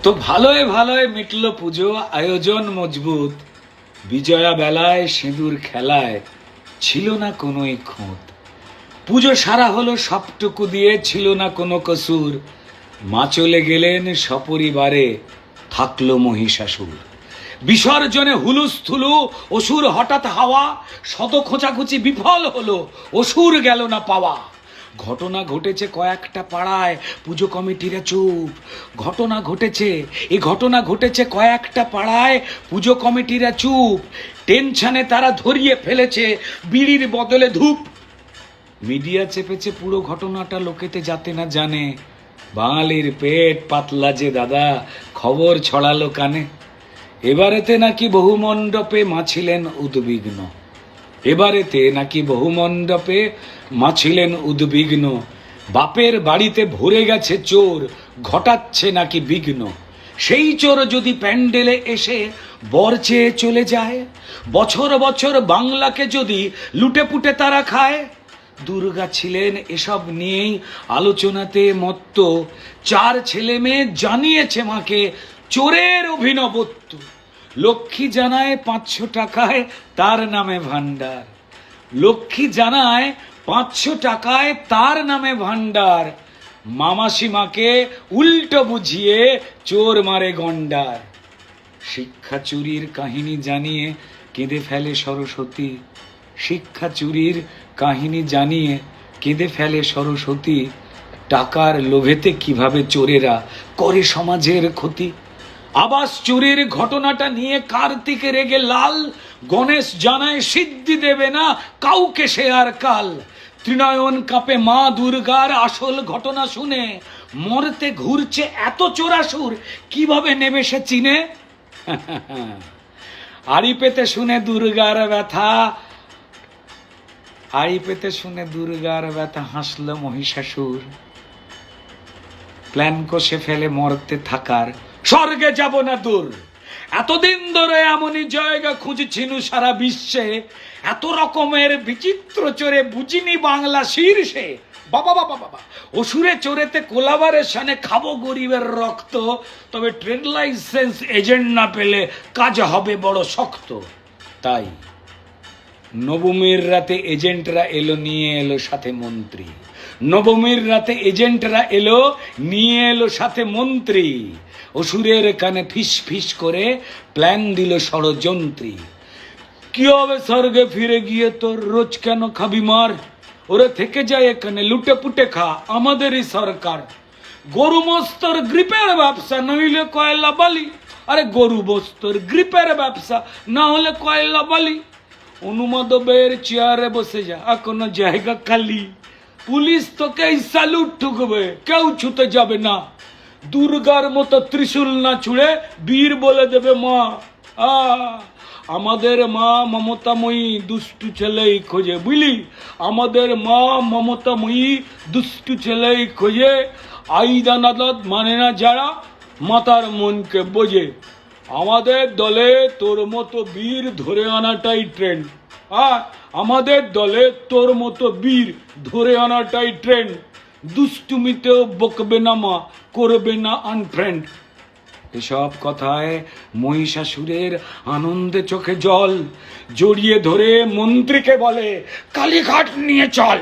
তো ভালোয় ভালোয় মিটল পুজো, আয়োজন মজবুত। বিজয়া বেলায় সিঁদুর খেলায় ছিল না কোনোই খুঁত। পুজো সারা হলো সবটুকু দিয়ে, ছিল না কোনো কসুর। মা চলে গেলেন সপরিবারে, থাকলো মহিষাসুর। বিসর্জনে হুলুস্থুলু, অসুর হঠাৎ হাওয়া। শত খোঁচাখুচি বিফল হলো, অসুর গেল না পাওয়া। ঘটনা ঘটেছে কয়েকটা পাড়ায়, পুজো কমিটিরা চুপ। ঘটনা ঘটেছে কয়েকটা পাড়ায়, পুজো কমিটিরা চুপ। টেনশনে তারা ধরিয়ে ফেলেছে বিড়ির বদলে ধূপ। মিডিয়া চেপেছে পুরো ঘটনাটা, লোকেতে যাতে না জানে। বাঙালির পেট পাতলা যে দাদা, খবর ছড়ালো কানে। এবারেতে নাকি বহু মণ্ডপে মা ছিলেন উদ্বিগ্ন। বাপের বাড়িতে ভরে গেছে চোর, ঘটাচ্ছে নাকি বিঘ্ন। সেই চোর যদি প্যান্ডেলে এসে বর চেয়ে চলে যায়, বছর বছর বাংলাকে যদি লুটে পুটে তারা খায়। দুর্গা ছিলেন এসব নিয়েই আলোচনাতে মত্ত। 4 ছেলে মেয়ে জানিয়েছে মাকে চোরের অভিনবত্ব। লক্ষ্মী জানায় 500 টাকায় তার নামে ভান্ডার। লক্ষ্মী জানায় 500 টাকায় তার নামে ভান্ডার। মামাসিমাকে উল্টো বুঝিয়ে চোর মারে গন্ডার। শিক্ষা চুরির কাহিনী জানিয়ে কেঁদে ফেলে সরস্বতী। শিক্ষা চুরির কাহিনী জানিয়ে কেঁদে ফেলে সরস্বতী। টাকার লোভেতে কিভাবে চোরেরা করে সমাজের ক্ষতি। আবাস চুরির ঘটনাটা নিয়ে কার্তিক রেগে লাল। গণেশ জানায় সিদ্ধি দেবে না কাউকে সে আর কাল। ত্রিনয়ন কাঁপে মা দুর্গার আসল ঘটনা শুনে। মরতে ঘুরছে এত চোরাসুর, কিভাবে নেবে সে চিনে। আড়ি পেতে শুনে দুর্গার ব্যথা হাসল মহিষাসুর। প্ল্যান কষে ফেলে মরতে থাকার, স্বর্গে যাব না দূর। এতদিন ধরে এমনই জায়গা খুঁজছিনু সারা বিশ্বে। এত রকমের বিচিত্র চোরে বুঝিনি বাংলা শীর্ষে। বাবা বাবা বাবা, অসুরে চোরেতে কোলাবারের সানে খাবো গরিবের রক্ত। তবে ট্রেড লাইসেন্স এজেন্ট না পেলে কাজ হবে বড় শক্ত। তাই নবমীর রাতে এজেন্টরা এলো, নিয়ে এলো সাথে মন্ত্রী। নবমীর রাতে এজেন্টরা এলো, নিয়ে এলো সাথে মন্ত্রী। অসুরের কানে ফিস ফিস করে প্ল্যান দিল ষড়যন্ত্রী। কি হবে স্বর্গে ফিরে গিয়ে তোর, রোজ কেন খাবি মার। ওরা থেকে যায় এখানে লুটে পুটে খা, আমাদেরই সরকার। গরু মস্তর গ্রিপের ব্যবসা, নইলে কয়লা বালি। আরে গরু বস্তর গ্রিপের ব্যবসা, না হলে কয়লা বালি। অনুমোদবের চেয়ারে বসে যা, কোনো জায়গা খালি। পুলিশ তোকে স্যালুট ঠুকবে, কেউ ছুতে যাবে না। দুর্গার মতো ত্রিশূল না ছুড়ে বীর বলে দেবে মা। আমাদের মা মমতাময়ী, দুষ্টু ছেলেই খোঁজে, বুঝলি। আমাদের মা মমতাময়ী, দুষ্টু ছেলেই খোঁজে। আইন আদালত মানে না যারা, মাতার মনকে বোঝে। আমাদের দলে তোর মতো বীর ধরে আনাটাই ট্রেন্ড। আমাদের দলে তোর মতো বীর ধরে আনাটাই ট্রেন্ড। দুষ্টুমিতেও বকবে না মা, করবে না আনফ্রেন্ড। এসব কথায় মহিষাসুরের আনন্দে চোখে জল। জড়িয়ে ধরে মন্ত্রীকে বলে কালীঘাট নিয়ে চল।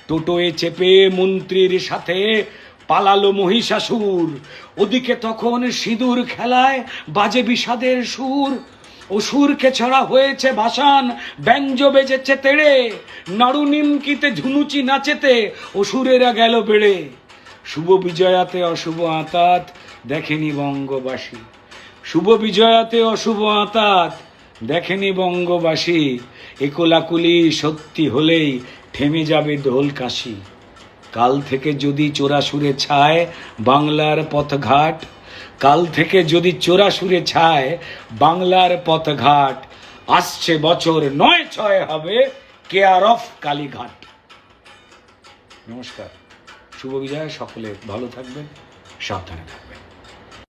টোটোয় চেপে মন্ত্রীর সাথে পালালো মহিষাসুর। ওদিকে তখন সিঁদুর খেলায় বাজে বিষাদের সুর। অসুরকে ছড়া হয়েছে ভাসান, ব্যঞ্জ বেজেছে তেড়ে। নাড়ু নিমকিতে ঝুনুচি নাচেতে অসুরেরা গেল বেড়ে। শুভ বিজয়াতে অশুভ আঁতাত দেখেনি বঙ্গবাসী। শুভ বিজয়াতে অশুভ আঁতাত দেখেনি বঙ্গবাসী। একলাকুলি সত্যি হলেই থেমে যাবে ঢোল কাশি। কাল থেকে যদি চোরাসুরে ছায় বাংলার পথঘাট, কাল থেকে যদি চোরাসুরে ছায় বাংলার পথঘাট। আসছে বছর 9-6 হবে কেয়ার অফ কালীঘাট। নমস্কার, শুভ বিজয়। সকলে ভালো থাকবেন, সাবধানে থাকবেন।